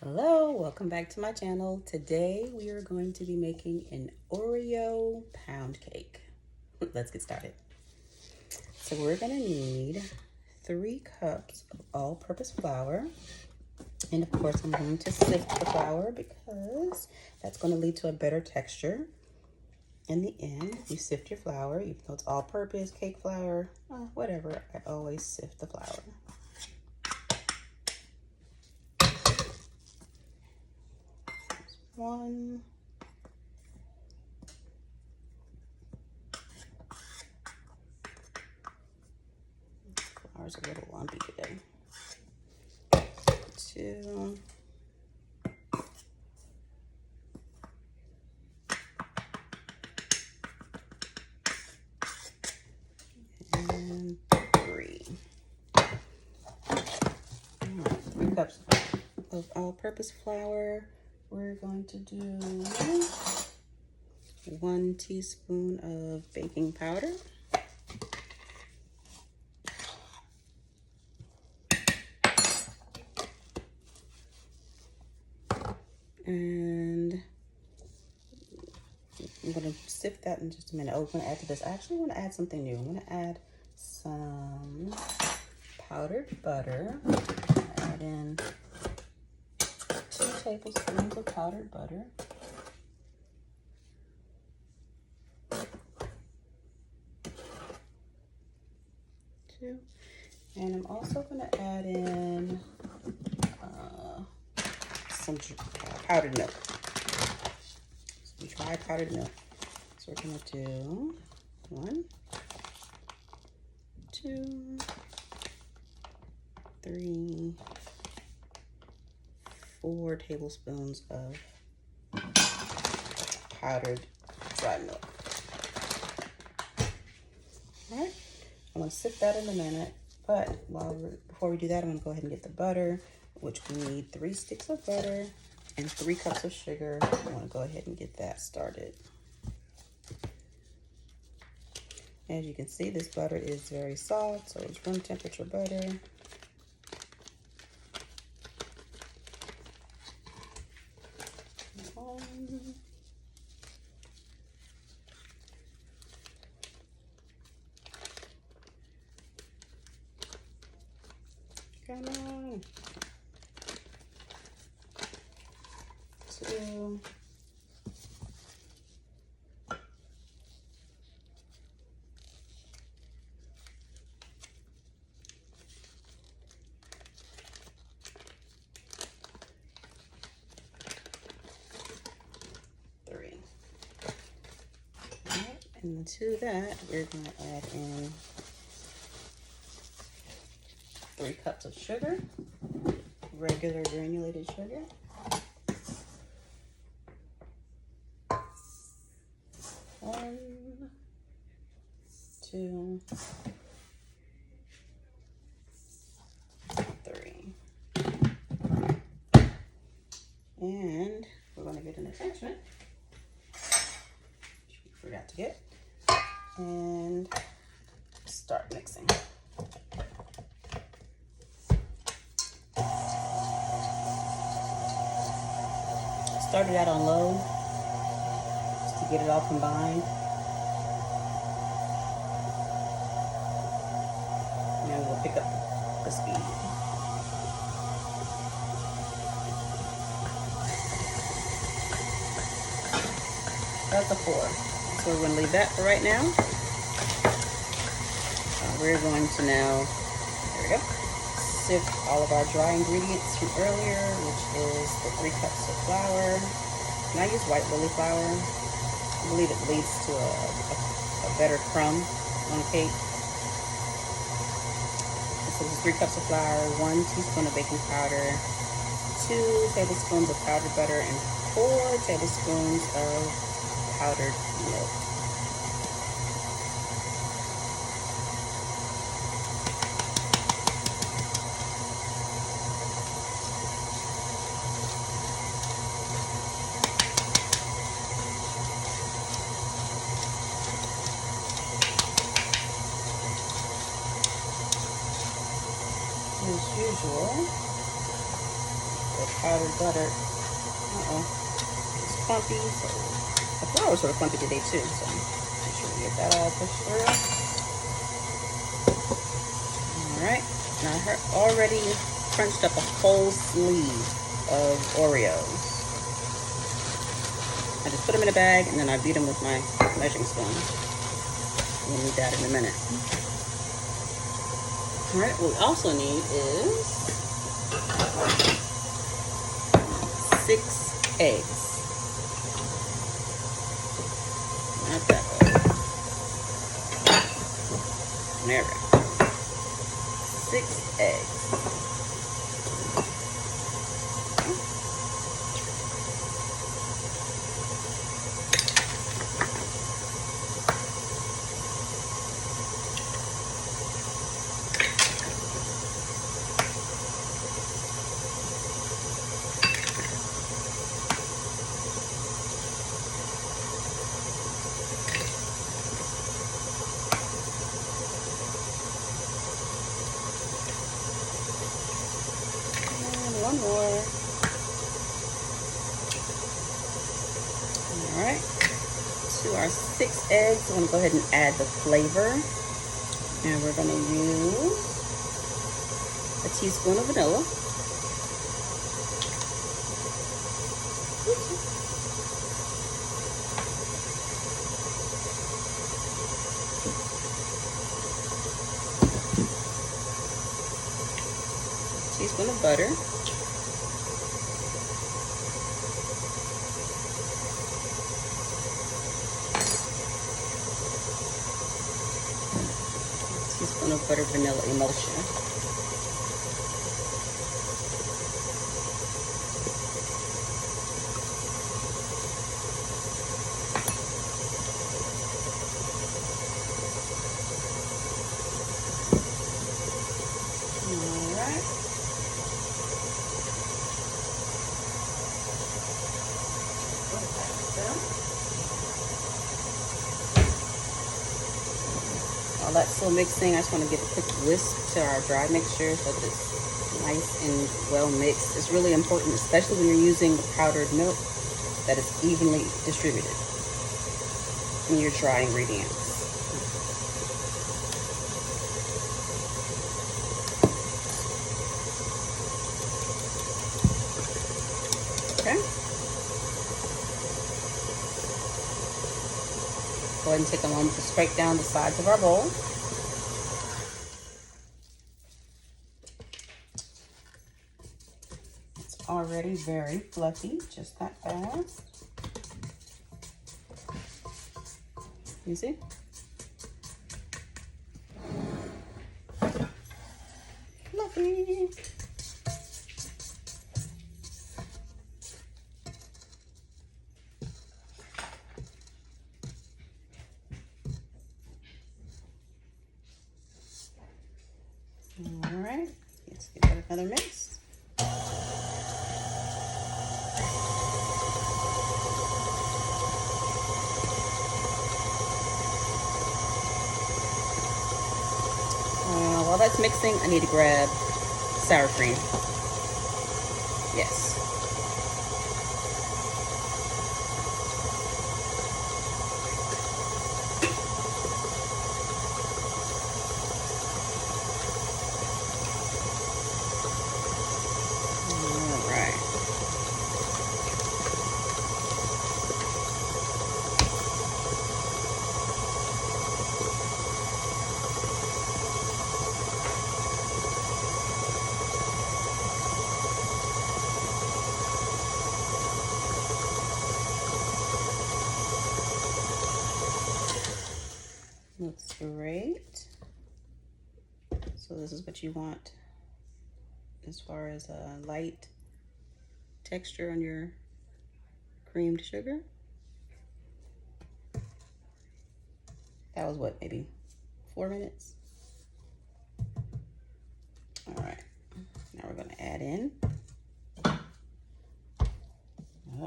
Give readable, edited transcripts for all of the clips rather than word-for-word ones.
Hello, welcome back to my channel. Today we are going to be making an Oreo pound cake. Let's get started. So we're gonna need 3 cups of all-purpose flour. And of course I'm going to sift the flour because that's gonna lead to a better texture. In the end, you sift your flour, even though it's all-purpose, cake flour, whatever, I always sift the flour. One. Flour's a little lumpy today. 2. And 3. All right, 3 cups of all-purpose flour. We're going to do 1 teaspoon of baking powder. And I'm going to sift that in just a minute. Oh, I'm going to add to this. I actually want to add something new. I'm going to add some powdered butter. Add in 2 tablespoons of powdered butter. And I'm also going to add in some powdered milk. Some dry powdered milk. So we're going to do 1, 2, 3, 4 tablespoons of powdered dry milk. All right, I'm going to sift that in a minute, but before we do that, I'm going to go ahead and get the butter, which we need 3 sticks of butter and 3 cups of sugar. I want to go ahead and get that started. As you can see, this butter is very soft, so it's room temperature butter. Come on. 2. 3. All right, and to that, we're going to add in 3 cups of sugar, regular granulated sugar. 1, 2, 3. And we're going to get an attachment, which we forgot to get, and start mixing. Started out on low just to get it all combined. Now we'll pick up the speed. That's a 4. So we're going to leave that for right now. We're going to now, there we go, sift all of our dry ingredients from earlier, which is the 3 cups of flour. And I use white lily flour. I believe it leads to a better crumb on a cake. So this is 3 cups of flour, 1 teaspoon of baking powder, 2 tablespoons of powdered butter, and 4 tablespoons of powdered milk. As usual, the powdered butter. Uh-oh. It's clumpy, so the flour was sort of clumpy today too, so make sure we get that all pushed through. Alright, now I already crunched up a whole sleeve of Oreos. I just put them in a bag and then I beat them with my measuring spoon. We'll need that in a minute. Alright, what we also need is 6 eggs. Not that bad. There we go. 6 eggs. One more. All right. To our 6 eggs, I'm going to go ahead and add the flavor. And we're going to use a teaspoon of vanilla. A teaspoon of butter. Teaspoon of butter vanilla emulsion. All right. While that's still mixing, I just want to give a quick whisk to our dry mixture so that it's nice and well mixed. It's really important, especially when you're using the powdered milk, that it's evenly distributed in your dry ingredients. Okay. Go ahead and take a moment to scrape down the sides of our bowl. It's already very fluffy, just that fast. You see? Fluffy. All right, let's give that another mix. While that's mixing, I need to grab sour cream. Yes. Looks great. So this is what you want as far as a light texture on your creamed sugar. That was what, maybe 4 minutes? All right, now we're gonna add in, oh,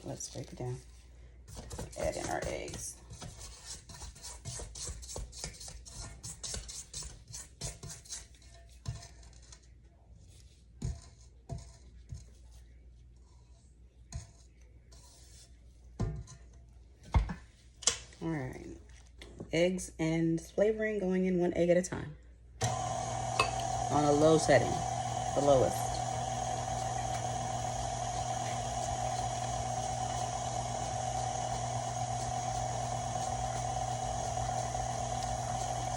let's break it down. Add in our eggs. All right. Eggs and flavoring going in 1 egg at a time. On a low setting, the lowest.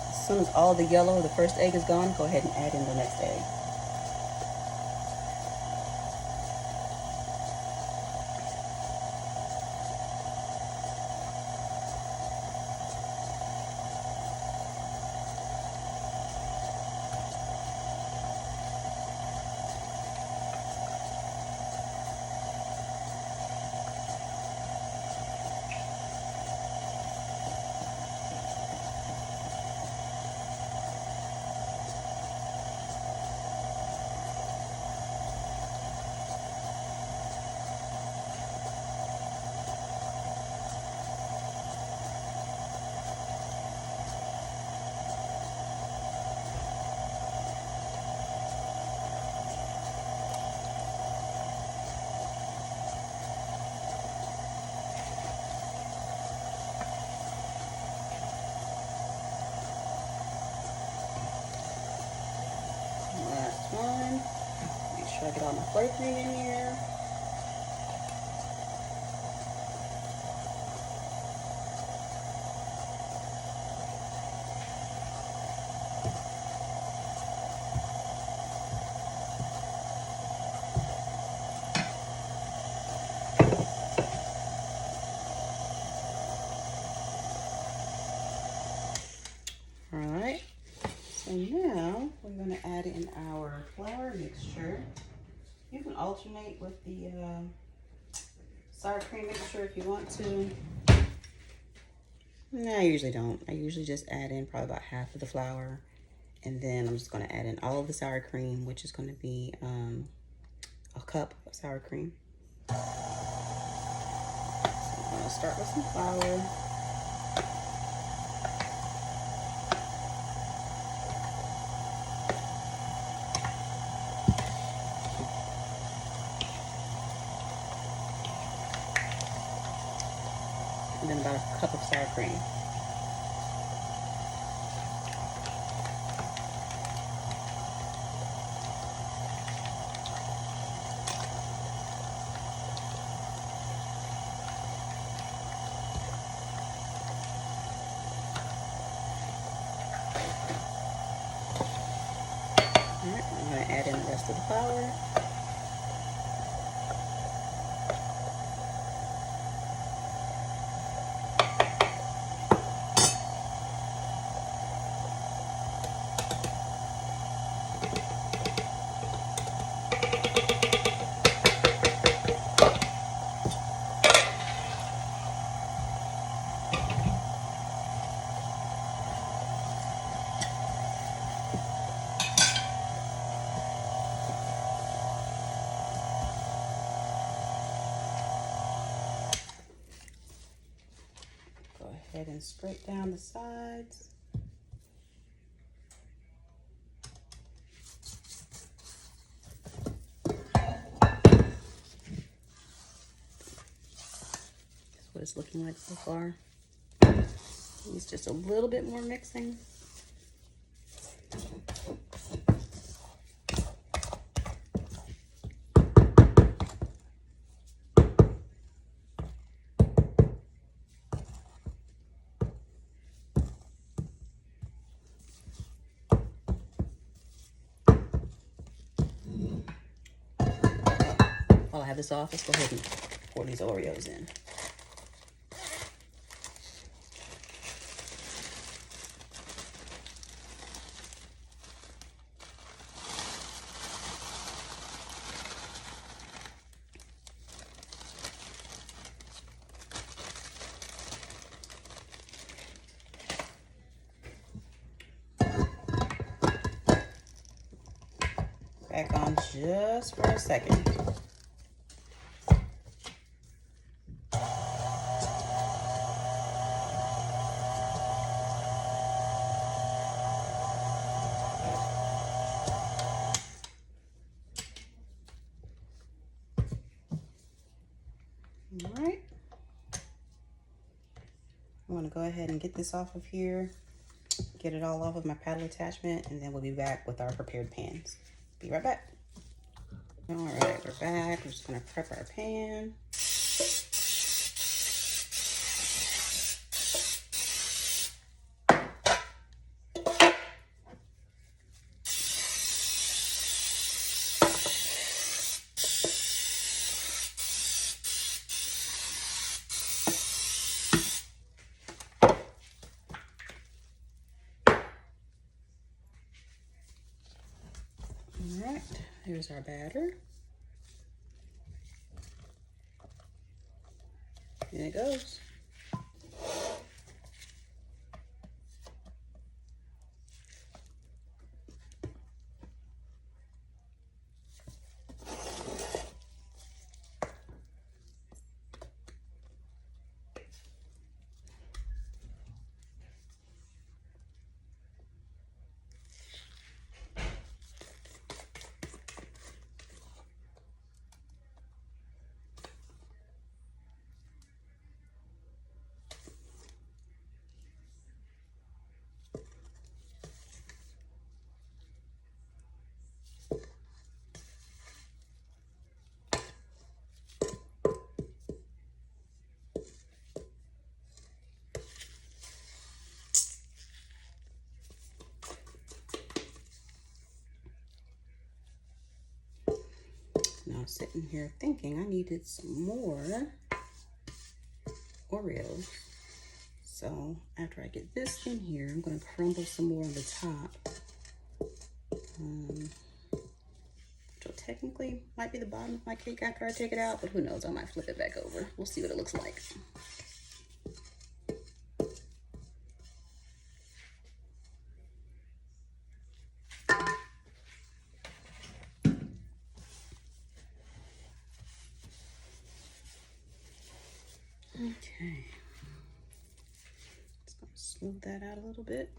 As soon as all the yellow, the first egg is gone, go ahead and add in the next egg. Last one. Make sure I get all my flavoring in here. All right. So now we're going to add in our flour mixture. You can alternate with the sour cream mixture if you want to. No, I usually don't. I usually just add in probably about half of the flour. And then I'm just going to add in all of the sour cream, which is going to be a cup of sour cream. So I'm going to start with some flour. And then about a cup of sour cream. Alright, I'm going to add in the rest of the flour. Go ahead and scrape down the sides. That's what it's looking like so far. Needs just a little bit more mixing. While I have this off, let's go ahead and pour these Oreos in. Back on just for a second. All right. I'm gonna go ahead and get this off of here, get it all off of my paddle attachment, and then we'll be back with our prepared pans. Be right back. All right, we're back. We're just gonna prep our pan. All right, here's our batter. In it goes. Now sitting here thinking I needed some more Oreos. So after I get this in here, I'm gonna crumble some more on the top. Which will technically might be the bottom of my cake after I take it out, but who knows, I might flip it back over. We'll see what it looks like. Okay. Just gonna smooth that out a little bit.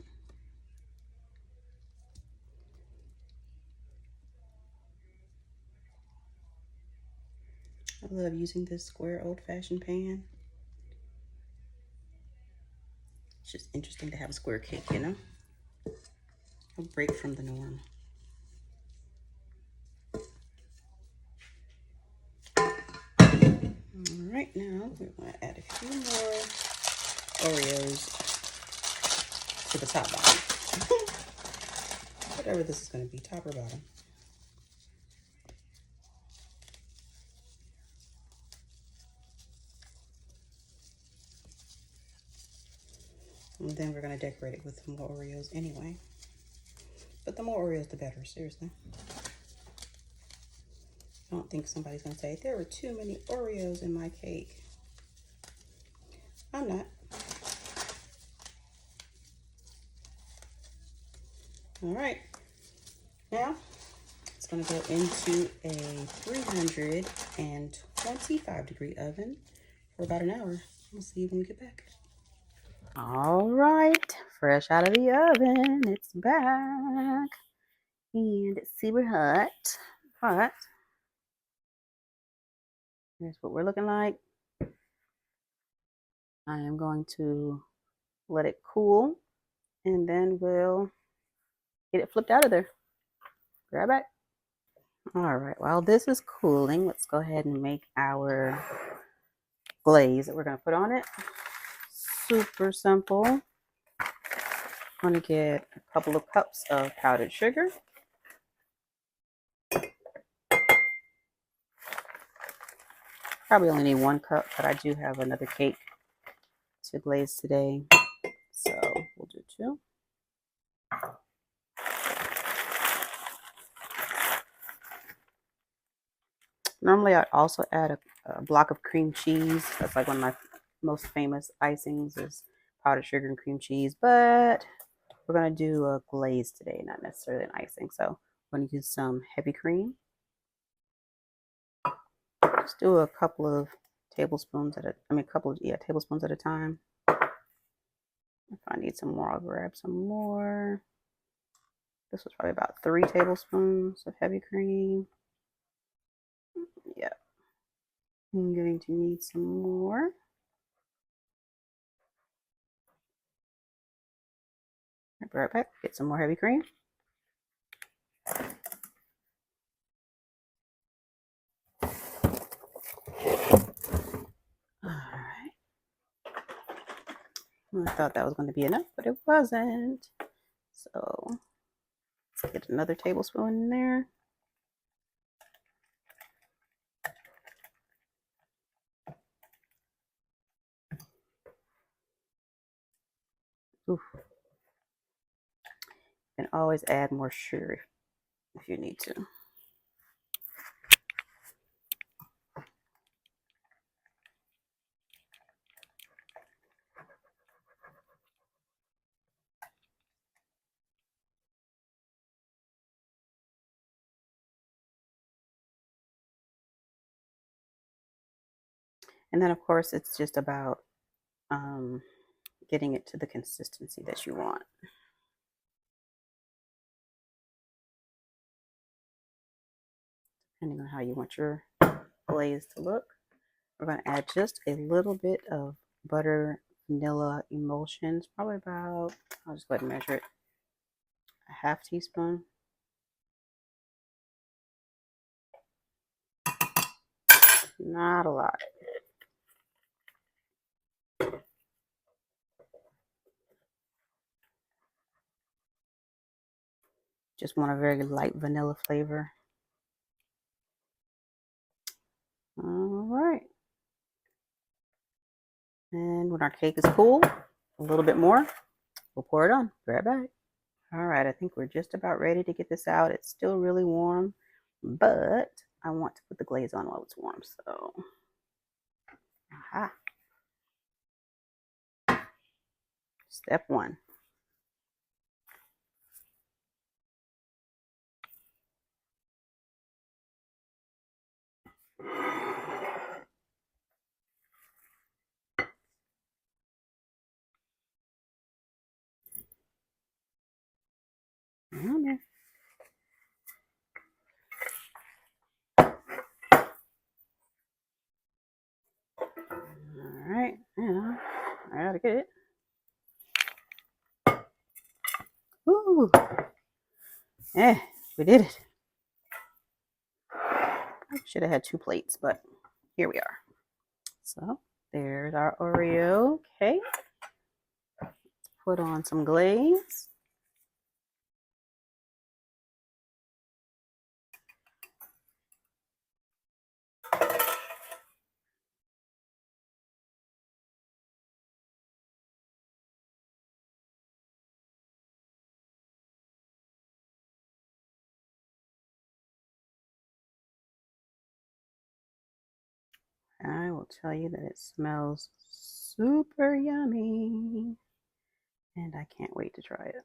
I love using this square old-fashioned pan. It's just interesting to have a square cake, you know? A break from the norm. All right, now we're gonna add a few more Oreos to the top bottom. Whatever this is gonna be, top or bottom. And then we're gonna decorate it with some more Oreos anyway. But the more Oreos, the better, seriously. I don't think somebody's gonna say, there were too many Oreos in my cake. I'm not. All right, now it's gonna go into a 325-degree oven for about an hour. We'll see you when we get back. All right, fresh out of the oven, it's back. And it's super hot, but here's what we're looking like. I am going to let it cool, and then we'll get it flipped out of there. Be right back. All right, while this is cooling, let's go ahead and make our glaze that we're gonna put on it. Super simple. I'm gonna get a couple of cups of powdered sugar. Probably only need 1 cup, but I do have another cake to glaze today, so we'll do 2. Normally I'd also add a block of cream cheese. That's like one of my most famous icings is powdered sugar and cream cheese, but we're gonna do a glaze today, not necessarily an icing. So I'm gonna use some heavy cream. Just do a couple of tablespoons tablespoons at a time. If I need some more, I'll grab some more. This was probably about 3 tablespoons of heavy cream. Yeah. I'm going to need some more. Be right back. Get some more heavy cream. All right. I thought that was going to be enough, but it wasn't. So let's get another tablespoon in there. Oof. You can always add more sugar if you need to. And then, of course, it's just about getting it to the consistency that you want. Depending on how you want your glaze to look. We're going to add just a little bit of butter vanilla emulsions, probably about, I'll just go ahead and measure it, a half teaspoon. Not a lot. Just want a very light vanilla flavor. All right. And when our cake is cool, a little bit more, we'll pour it on. Be right back. All right, I think we're just about ready to get this out. It's still really warm, but I want to put the glaze on while it's warm. So, aha. Step one. Mm-hmm. All right, yeah, I gotta get it. Ooh, yeah, we did it. I should have had 2 plates, but here we are. So there's our Oreo cake. Let's put on some glaze. I will tell you that it smells super yummy, and I can't wait to try it.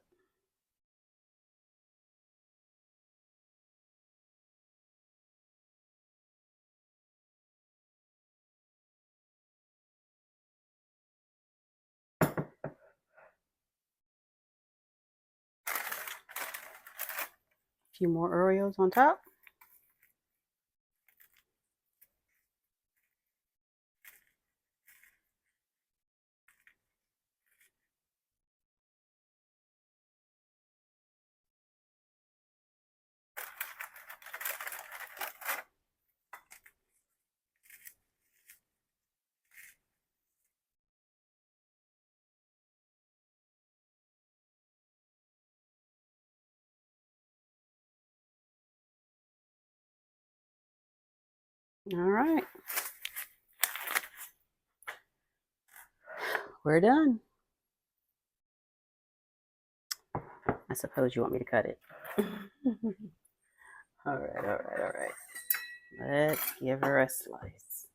A few more Oreos on top. All right, we're done. I suppose you want me to cut it. All right. Let's give her a slice.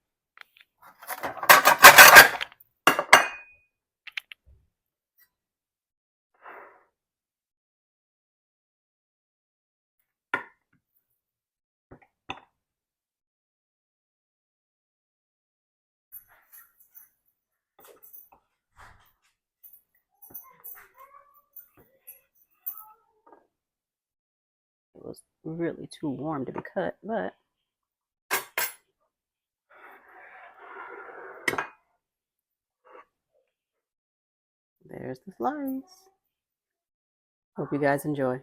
It was really too warm to be cut, but there's the slice. Hope you guys enjoy.